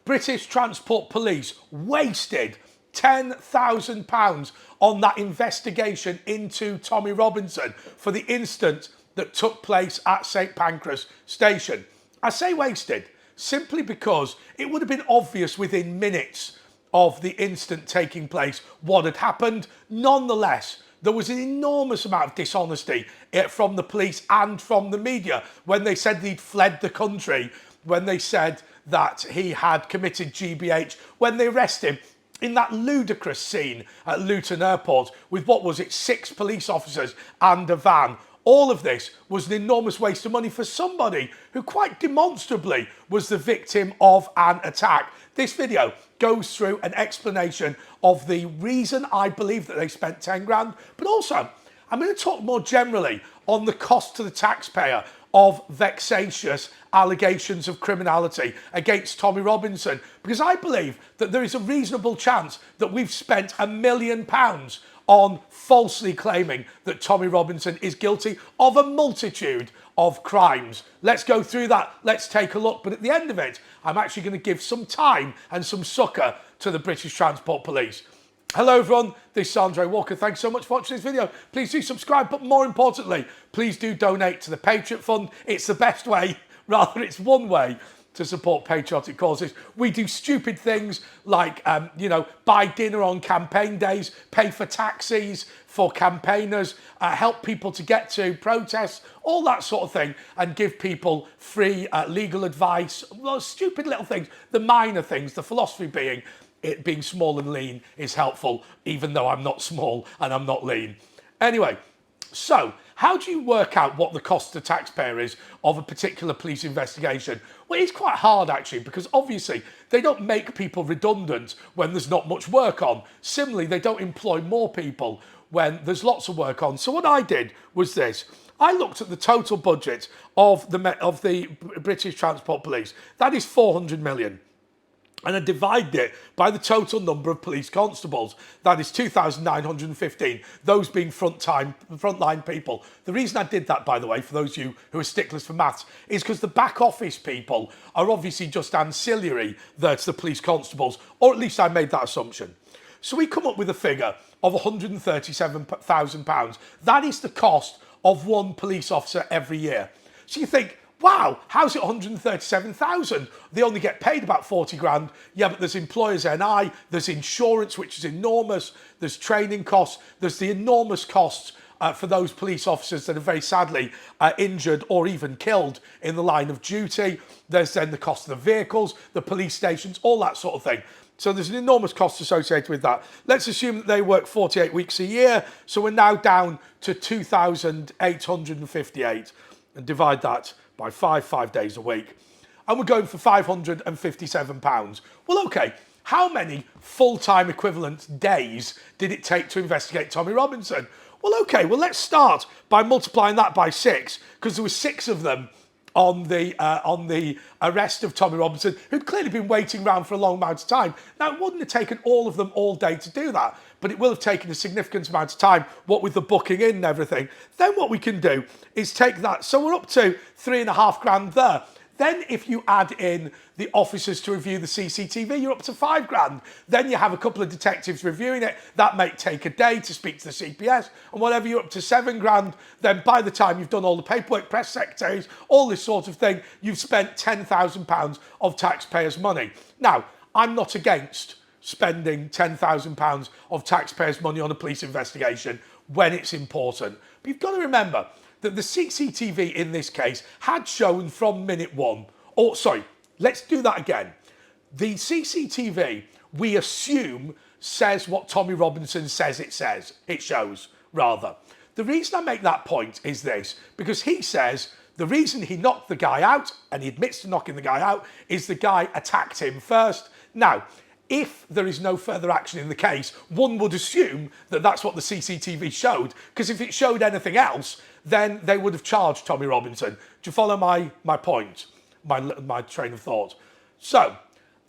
British Transport Police wasted £10,000 on that investigation into Tommy Robinson for the incident that took place at St Pancras Station. I say wasted simply because it would have been obvious within minutes of the incident taking place what had happened. Nonetheless, there was an enormous amount of dishonesty from the police and from the media when they said he'd fled the country, when they said that he had committed GBH, when they arrested him in that ludicrous scene at Luton Airport with, what was it, 6 police officers and a van. All of this was an enormous waste of money for somebody who quite demonstrably was the victim of an attack. This video goes through an explanation of the reason I believe that they spent 10 grand, but also I'm going to talk more generally on the cost to the taxpayer of vexatious allegations of criminality against Tommy Robinson, because I believe that there is a reasonable chance that we've spent £1 million on falsely claiming that Tommy Robinson is guilty of a multitude of crimes. Let's go through that. Let's take a look. But at the end of it, I'm actually going to give some time and some succour to the British Transport Police. Hello everyone, this is Andre Walker. Thanks so much for watching this video. Please do subscribe, but more importantly, please do donate to the Patriot Fund. It's the best way, rather it's one way to support patriotic causes. We do stupid things like, buy dinner on campaign days, pay for taxis for campaigners, help people to get to protests, all that sort of thing, and give people free legal advice. Those stupid little things, the minor things, the philosophy being, it being small and lean is helpful, even though I'm not small and I'm not lean. Anyway, so how do you work out what the cost to the taxpayer is of a particular police investigation? Well, it's quite hard actually, because obviously they don't make people redundant when there's not much work on. Similarly, they don't employ more people when there's lots of work on. So what I did was this. I looked at the total budget of the British Transport Police. That is 400 million. And I divided it by the total number of police constables. That is 2,915, those being frontline people. The reason I did that, by the way, for those of you who are sticklers for maths, is because the back office people are obviously just ancillary there to the police constables, or at least I made that assumption. So we come up with a figure of £137,000. That is the cost of one police officer every year. So you think, wow, how's it 137,000? They only get paid about 40 grand. Yeah, but there's employers' NI, there's insurance, which is enormous, there's training costs, there's the enormous costs for those police officers that are very sadly injured or even killed in the line of duty. There's then the cost of the vehicles, the police stations, all that sort of thing. So there's an enormous cost associated with that. Let's assume that they work 48 weeks a year. So we're now down to 2,858 and divide that by 5 days a week. And we're going for £557. Well, okay, how many full-time equivalent days did it take to investigate Tommy Robinson? Well, okay, well, let's start by multiplying that by 6, because there were 6 of them on the arrest of Tommy Robinson, who'd clearly been waiting around for a long amount of time. Now, it wouldn't have taken all of them all day to do that, but it will have taken a significant amount of time, what with the booking in and everything. Then what we can do is take that. So we're up to 3.5 grand there. Then if you add in the officers to review the CCTV, you're up to 5 grand. Then you have a couple of detectives reviewing it. That may take a day to speak to the CPS and whatever, you're up to 7 grand. Then by the time you've done all the paperwork, press secretaries, all this sort of thing, you've spent £10,000 of taxpayers' money. Now, I'm not against spending £10,000 of taxpayers' money on a police investigation when it's important. But you've got to remember that the CCTV in this case had shown from minute one, or sorry, let's do that again. The CCTV, we assume, says what Tommy Robinson says it shows, rather. The reason I make that point is this, because he says the reason he knocked the guy out, and he admits to knocking the guy out, is the guy attacked him first. Now, if there is no further action in the case, one would assume that that's what the CCTV showed, because if it showed anything else, then they would have charged Tommy Robinson. Do you follow my point, my train of thought? So,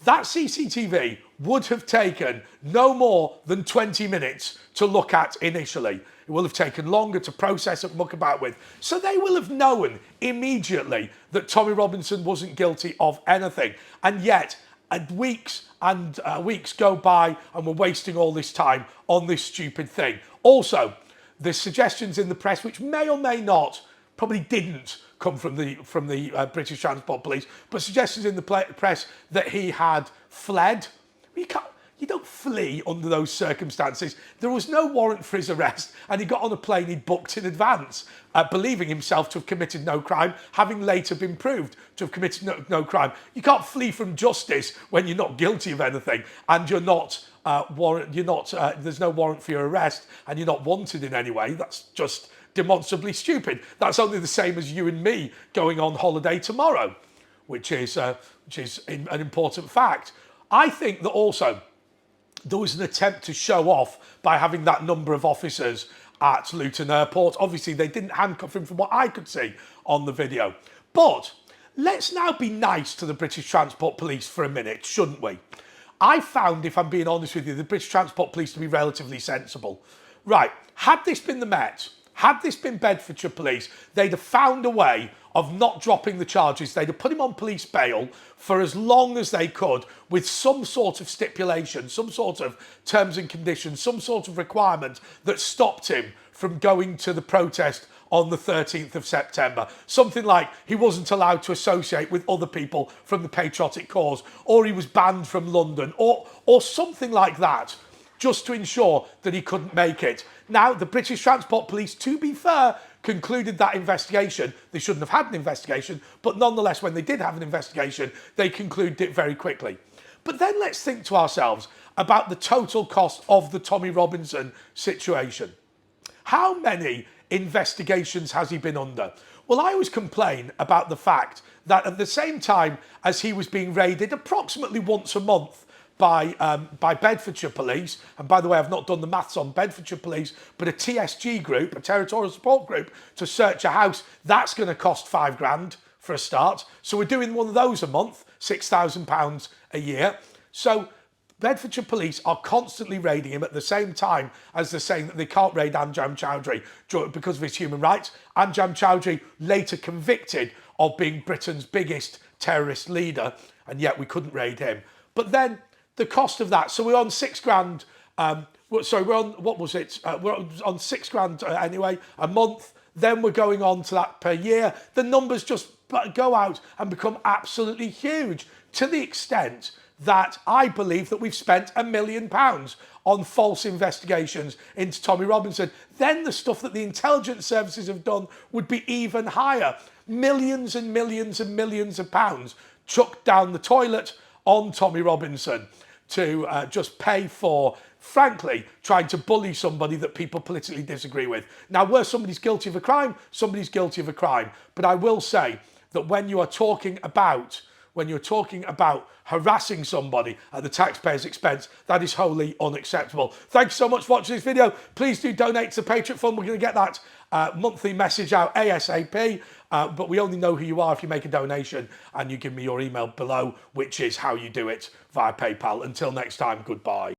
that CCTV would have taken no more than 20 minutes to look at initially. It will have taken longer to process and muck about with. So they will have known immediately that Tommy Robinson wasn't guilty of anything. And yet, And weeks go by and we're wasting all this time on this stupid thing. Also, there's suggestions in the press, which may or may not, probably didn't come from the British Transport Police, but suggestions in the press that he had fled. You don't flee under those circumstances. There was no warrant for his arrest, and he got on a plane he'd booked in advance, believing himself to have committed no crime, having later been proved to have committed no crime. You can't flee from justice when you're not guilty of anything, and you're not there's no warrant for your arrest, and you're not wanted in any way. That's just demonstrably stupid. That's only the same as you and me going on holiday tomorrow, which is an important fact. I think that also there was an attempt to show off by having that number of officers at Luton Airport. Obviously, they didn't handcuff him from what I could see on the video. But let's now be nice to the British Transport Police for a minute, shouldn't we? I found, if I'm being honest with you, the British Transport Police to be relatively sensible. Right, had this been the Met, had this been Bedfordshire Police, they'd have found a way of not dropping the charges. They'd have put him on police bail for as long as they could with some sort of stipulation, some sort of terms and conditions, some sort of requirement that stopped him from going to the protest on the 13th of September. Something like he wasn't allowed to associate with other people from the patriotic cause, or he was banned from London, or something like that, just to ensure that he couldn't make it. Now, the British Transport Police, to be fair, concluded that investigation. They shouldn't have had an investigation, but nonetheless, when they did have an investigation, they concluded it very quickly. But then let's think to ourselves about the total cost of the Tommy Robinson situation. How many investigations has he been under? Well, I always complain about the fact that at the same time as he was being raided approximately once a month by Bedfordshire Police, and by the way, I've not done the maths on Bedfordshire Police, but a TSG group, a territorial support group, to search a house, that's going to cost £5,000 for a start. So we're doing one of those a month, £6,000 a year. So Bedfordshire Police are constantly raiding him at the same time as they're saying that they can't raid Anjam Chowdhury because of his human rights. Anjam Chowdhury later convicted of being Britain's biggest terrorist leader, and yet we couldn't raid him. But then the cost of that, so we're on £6,000, we're on, what was it? We're on £6,000 anyway, a month. Then we're going on to that per year. The numbers just go out and become absolutely huge, to the extent that I believe that we've spent £1 million on false investigations into Tommy Robinson. Then the stuff that the intelligence services have done would be even higher. Millions and millions and millions of pounds chucked down the toilet on Tommy Robinson to just pay for, frankly, trying to bully somebody that people politically disagree with. Now, where somebody's guilty of a crime, somebody's guilty of a crime. But I will say that when you're talking about harassing somebody at the taxpayer's expense, that is wholly unacceptable. Thank you so much for watching this video. Please do donate to the Patriot Fund. We're going to get that monthly message out ASAP, but we only know who you are if you make a donation and you give me your email below, which is how you do it via PayPal. Until next time, goodbye.